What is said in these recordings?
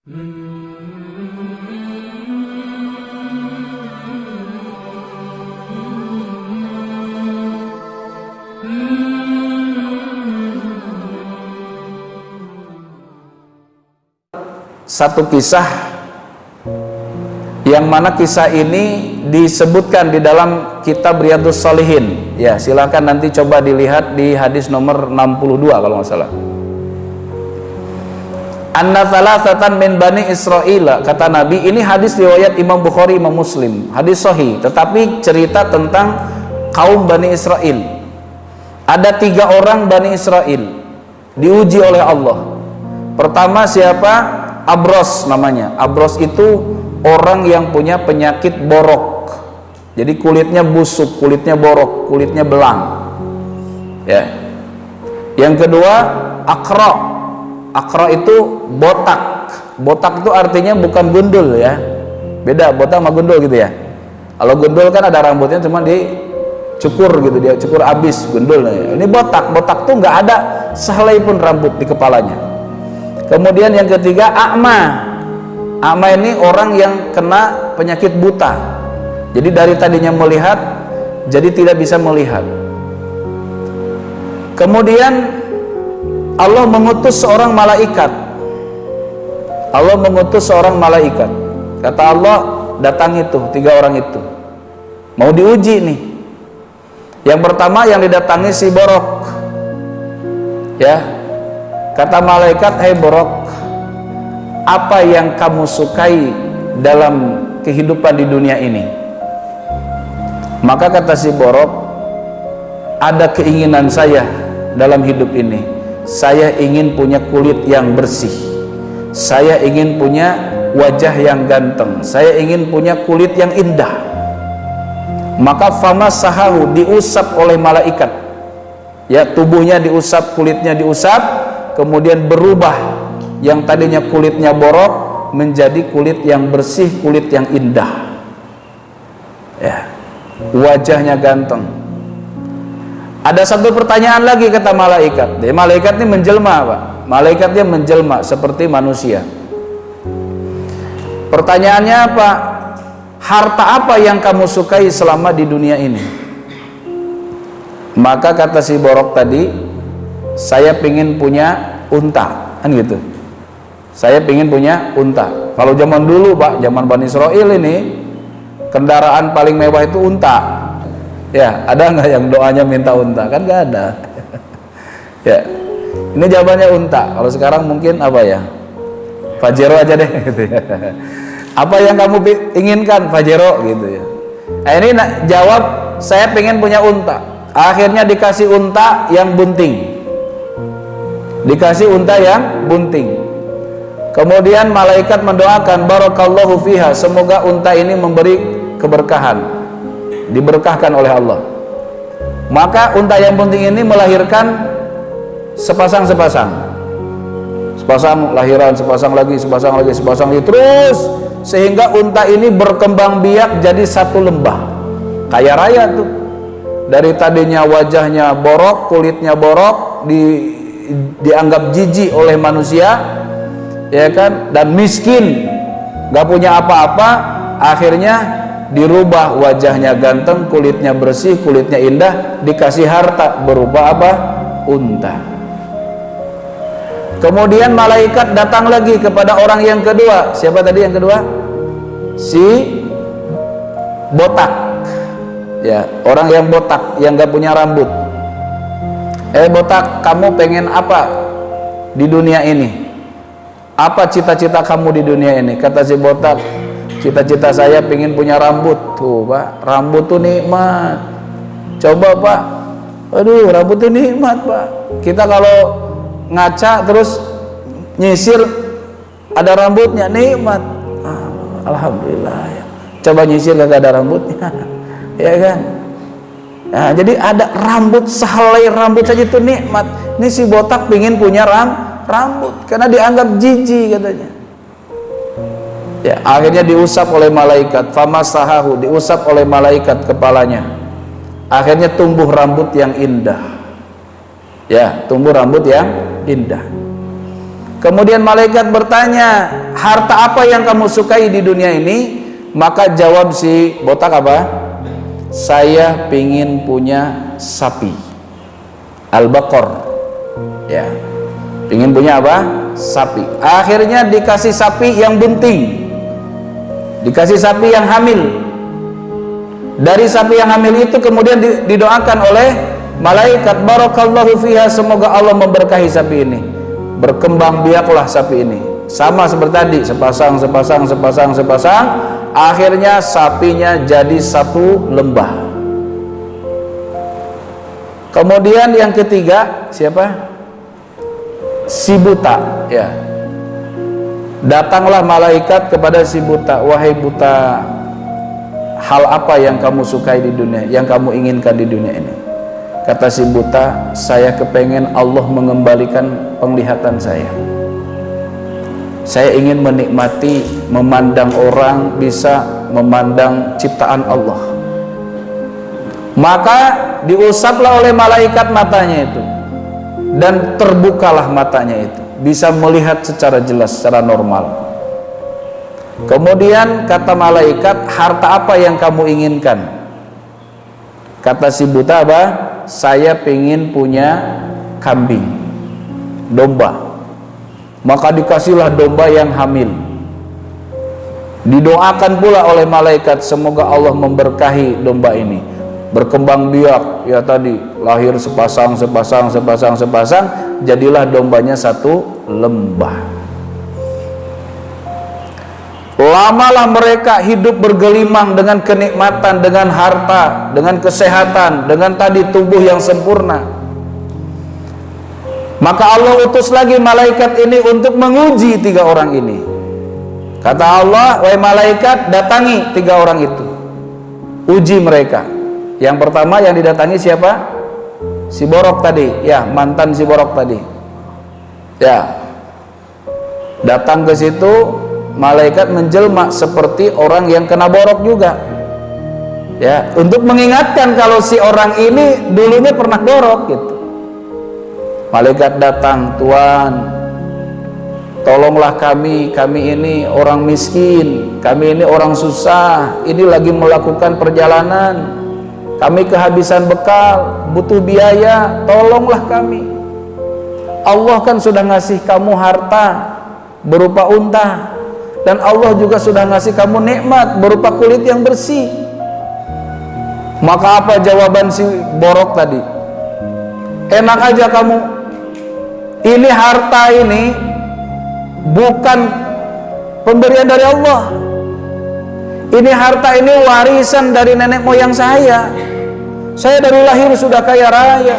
Satu kisah yang mana kisah ini disebutkan di dalam kitab Riyadhus Shalihin. Ya, silakan nanti coba dilihat di hadis nomor 62 kalau nggak salah. Anna thalathatan min bani Israila, kata Nabi. Ini hadis riwayat Imam Bukhari, Imam Muslim, hadis sahih, tetapi cerita tentang kaum Bani Israel. Ada 3 orang Bani Israel diuji oleh Allah. Pertama siapa? Abros namanya. Abros itu orang yang punya penyakit borok. Jadi kulitnya busuk, kulitnya borok, kulitnya belang. Ya. Yang kedua, akra. Akra itu botak. Botak itu artinya bukan gundul ya. Beda botak sama gundul gitu ya. Kalau gundul kan ada rambutnya cuma dicukur gitu, dia cukur abis gundul. Ini botak. Botak tuh nggak ada sehelai pun rambut di kepalanya. Kemudian yang ketiga, a'ma. A'ma ini orang yang kena penyakit buta. Jadi dari tadinya melihat jadi tidak bisa melihat. Kemudian Allah mengutus seorang malaikat. Allah mengutus seorang malaikat. Kata Allah, datang itu 3 orang itu. Mau diuji nih. Yang pertama yang didatangi si borok. Ya. Kata malaikat, "Hai borok, apa yang kamu sukai dalam kehidupan di dunia ini?" Maka kata si borok, "Ada keinginan saya dalam hidup ini. Saya ingin punya kulit yang bersih. Saya ingin punya wajah yang ganteng. Saya ingin punya kulit yang indah." Maka famasahahu, diusap oleh malaikat. Ya, tubuhnya diusap, kulitnya diusap. Kemudian berubah yang tadinya kulitnya borok menjadi kulit yang bersih, kulit yang indah. Ya, wajahnya ganteng. Ada satu pertanyaan lagi kata malaikat. Malaikat ini menjelma, Pak. Malaikatnya menjelma seperti manusia. Pertanyaannya apa? Harta apa yang kamu sukai selama di dunia ini? Maka kata si borok tadi, saya pengen punya unta, kan gitu. Saya pengen punya unta. Kalau zaman dulu Pak, zaman Bani Israel ini, kendaraan paling mewah itu unta. Ya, ada nggak yang doanya minta unta? Kan nggak ada. Ya, ini jawabannya unta. Kalau sekarang mungkin apa ya? Pajero aja deh, gitu ya. Apa yang kamu inginkan, Pajero, gitu ya. Nah, ini jawab, saya pengen punya unta. Akhirnya dikasih unta yang bunting. Dikasih unta yang bunting. Kemudian malaikat mendoakan, barakallahu fiha, semoga unta ini memberi keberkahan, diberkahkan oleh Allah. Maka unta yang bunting ini melahirkan sepasang lahiran, sepasang lagi, terus sehingga unta ini berkembang biak jadi satu lembah. Kaya raya tuh. Dari tadinya wajahnya borok, kulitnya borok, dianggap jijik oleh manusia, ya kan, dan miskin, gak punya apa-apa, akhirnya dirubah wajahnya ganteng, kulitnya bersih, kulitnya indah, dikasih harta berupa apa? Unta. Kemudian malaikat datang lagi kepada orang yang kedua. Siapa tadi yang kedua? Si botak. Ya, orang yang botak, yang gak punya rambut. Botak, kamu pengen apa di dunia ini? Apa cita-cita kamu di dunia ini? Kata si botak, cita-cita saya pengen punya rambut. Tuh Pak, rambut tuh nikmat. Coba Pak, aduh rambut tuh nikmat Pak. Kita kalau ngaca terus nyisir ada rambutnya, nikmat. Alhamdulillah ya. Coba nyisir gak ada rambutnya. Ya kan? Nah, jadi ada rambut, sehelai rambut saja itu nikmat. Ini si botak pingin punya rambut karena dianggap jijik katanya. Ya, akhirnya diusap oleh malaikat, famasahahu, diusap oleh malaikat kepalanya. Akhirnya tumbuh rambut yang indah. Ya, tumbuh rambut yang indah. Kemudian malaikat bertanya, harta apa yang kamu sukai di dunia ini? Maka jawab si botak apa? Saya pingin punya sapi. Al-Baqarah. Ya. Pingin punya apa? Sapi. Akhirnya dikasih sapi yang bunting. Dikasih sapi yang hamil. Dari sapi yang hamil itu kemudian didoakan oleh malaikat, barakallahu fiha, semoga Allah memberkahi sapi ini. Berkembang biaklah sapi ini. Sama seperti tadi, sepasang, akhirnya sapinya jadi satu lembah. Kemudian yang ketiga, siapa? Si buta, ya. Datanglah malaikat kepada si buta, wahai buta, hal apa yang kamu sukai di dunia, yang kamu inginkan di dunia ini? Kata si buta, saya kepengen Allah mengembalikan penglihatan saya. Saya ingin menikmati, memandang orang, bisa memandang ciptaan Allah. Maka diusaplah oleh malaikat matanya itu, dan terbukalah matanya itu, bisa melihat secara jelas, secara normal. Kemudian kata malaikat, harta apa yang kamu inginkan? Kata si buta apa? Saya ingin punya kambing, domba. Maka dikasihlah domba yang hamil. Didoakan pula oleh malaikat, semoga Allah memberkahi domba ini. Berkembang biak, ya tadi lahir sepasang, jadilah dombanya satu lembah. Lamalah mereka hidup bergelimang dengan kenikmatan, dengan harta, dengan kesehatan, dengan tadi tubuh yang sempurna. Maka Allah utus lagi malaikat ini untuk menguji tiga orang ini. Kata Allah, wahai malaikat, datangi tiga orang itu, uji mereka. Yang pertama yang didatangi siapa? Si Borok tadi, ya, mantan si Borok tadi. Ya, datang ke situ. Malaikat menjelma seperti orang yang kena borok juga, ya, untuk mengingatkan kalau si orang ini dulunya pernah borok gitu. Malaikat datang, Tuhan, tolonglah kami ini orang miskin, kami ini orang susah, ini lagi melakukan perjalanan, kami kehabisan bekal, butuh biaya, tolonglah kami. Allah kan sudah ngasih kamu harta berupa unta, dan Allah juga sudah ngasih kamu nikmat berupa kulit yang bersih. Maka apa jawaban si Borok tadi? Enak aja kamu. Ini harta ini bukan pemberian dari Allah. Ini harta ini warisan dari nenek moyang saya. Saya dari lahir sudah kaya raya.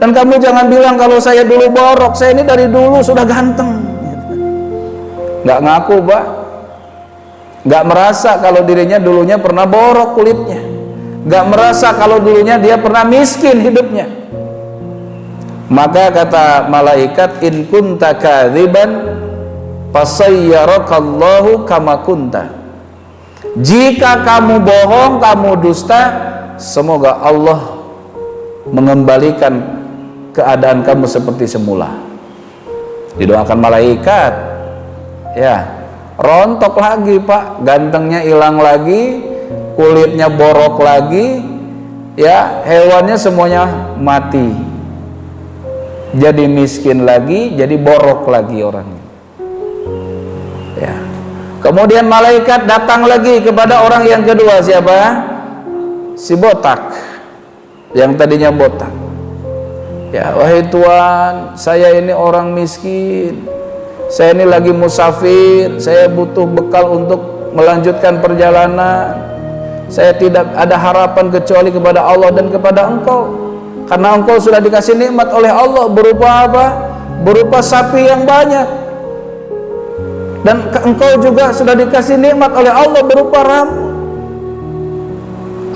Dan kamu jangan bilang kalau saya dulu borok. Saya ini dari dulu sudah ganteng. Nggak ngaku, Pak. Nggak merasa kalau dirinya dulunya pernah borok kulitnya. Nggak merasa kalau dulunya dia pernah miskin hidupnya. Maka kata malaikat, in kunta kadziban fasayyarakallahu kama kunta. Jika kamu bohong, kamu dusta, semoga Allah mengembalikan keadaan kamu seperti semula. Didoakan malaikat. Ya, rontok lagi, Pak, gantengnya hilang lagi, kulitnya borok lagi, ya, hewannya semuanya mati, jadi miskin lagi, jadi borok lagi orangnya. Ya. Kemudian malaikat datang lagi kepada orang yang kedua, siapa? Si botak, yang tadinya botak. Ya, wahai Tuhan, saya ini orang miskin. Saya ini lagi musafir, saya butuh bekal untuk melanjutkan perjalanan. Saya tidak ada harapan kecuali kepada Allah dan kepada Engkau. Karena Engkau sudah dikasih nikmat oleh Allah berupa apa? Berupa sapi yang banyak. Dan Engkau juga sudah dikasih nikmat oleh Allah berupa rambut.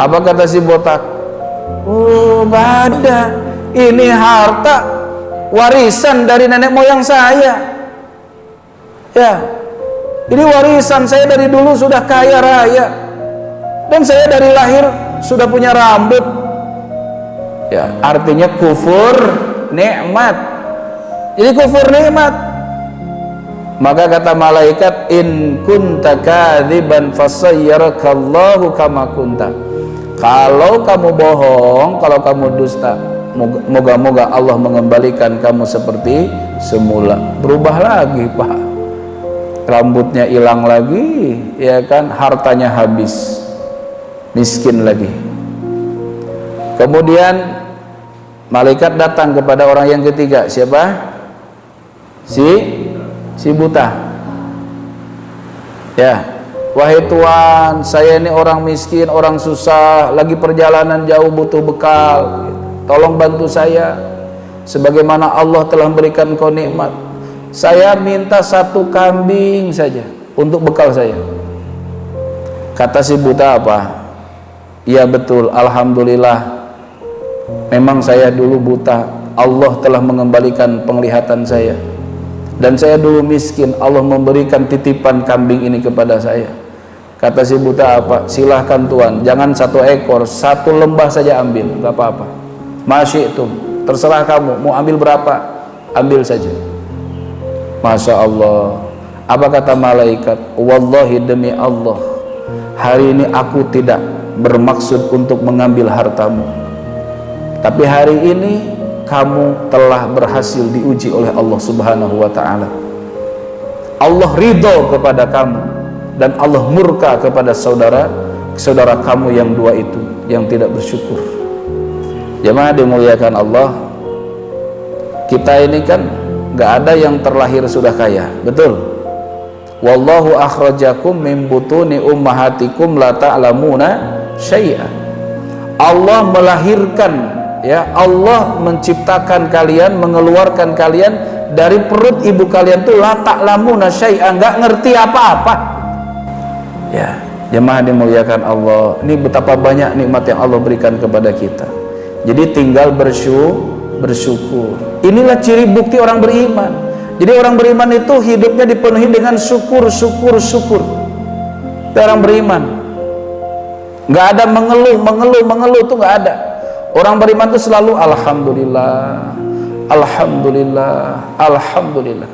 Apa kata si botak? Oh, bada. Ini harta warisan dari nenek moyang saya. Ya, ini warisan saya dari dulu sudah kaya raya, dan saya dari lahir sudah punya rambut. Ya, artinya kufur nikmat. Jadi kufur nikmat. Maka kata malaikat, in kunta kadziban fasayyarakallahu kama kunta. Kalau kamu bohong, kalau kamu dusta, moga-moga Allah mengembalikan kamu seperti semula. Berubah lagi, Pak. Rambutnya hilang lagi, ya kan, hartanya habis, miskin lagi. Kemudian malaikat datang kepada orang yang ketiga. Siapa? Si buta. Ya, wahai Tuhan, saya ini orang miskin, orang susah, lagi perjalanan jauh, butuh bekal. Tolong bantu saya, sebagaimana Allah telah memberikan kau nikmat. Saya minta 1 kambing saja untuk bekal saya. Kata si buta apa? Iya betul, alhamdulillah. Memang saya dulu buta, Allah telah mengembalikan penglihatan saya. Dan saya dulu miskin, Allah memberikan titipan kambing ini kepada saya. Kata si buta apa? Silahkan Tuhan, jangan 1 ekor, 1 lembah saja ambil, gak apa-apa. Masyi'tum, terserah kamu, mau ambil berapa, ambil saja. Masya Allah. Apa kata malaikat? Wallahi, demi Allah, hari ini aku tidak bermaksud untuk mengambil hartamu, tapi hari ini kamu telah berhasil diuji oleh Allah Subhanahu wa ta'ala. Allah ridho kepada kamu dan Allah murka kepada saudara kamu yang 2 itu yang tidak bersyukur. Jemaah dimuliakan Allah, kita ini kan gak ada yang terlahir sudah kaya, betul? Wallahu akhrajakum min butuni ummahatikum la ta'lamuna syai'a. Allah melahirkan, ya, Allah menciptakan kalian, mengeluarkan kalian dari perut ibu kalian tuh la ta'lamuna syai'an, enggak ngerti apa-apa. Ya, jemaah dimuliakan Allah, ini betapa banyak nikmat yang Allah berikan kepada kita. Jadi tinggal bersyukur. Inilah ciri bukti orang beriman. Jadi orang beriman itu hidupnya dipenuhi dengan syukur. Itu orang beriman. Enggak ada mengeluh tuh enggak ada. Orang beriman itu selalu alhamdulillah, alhamdulillah, alhamdulillah.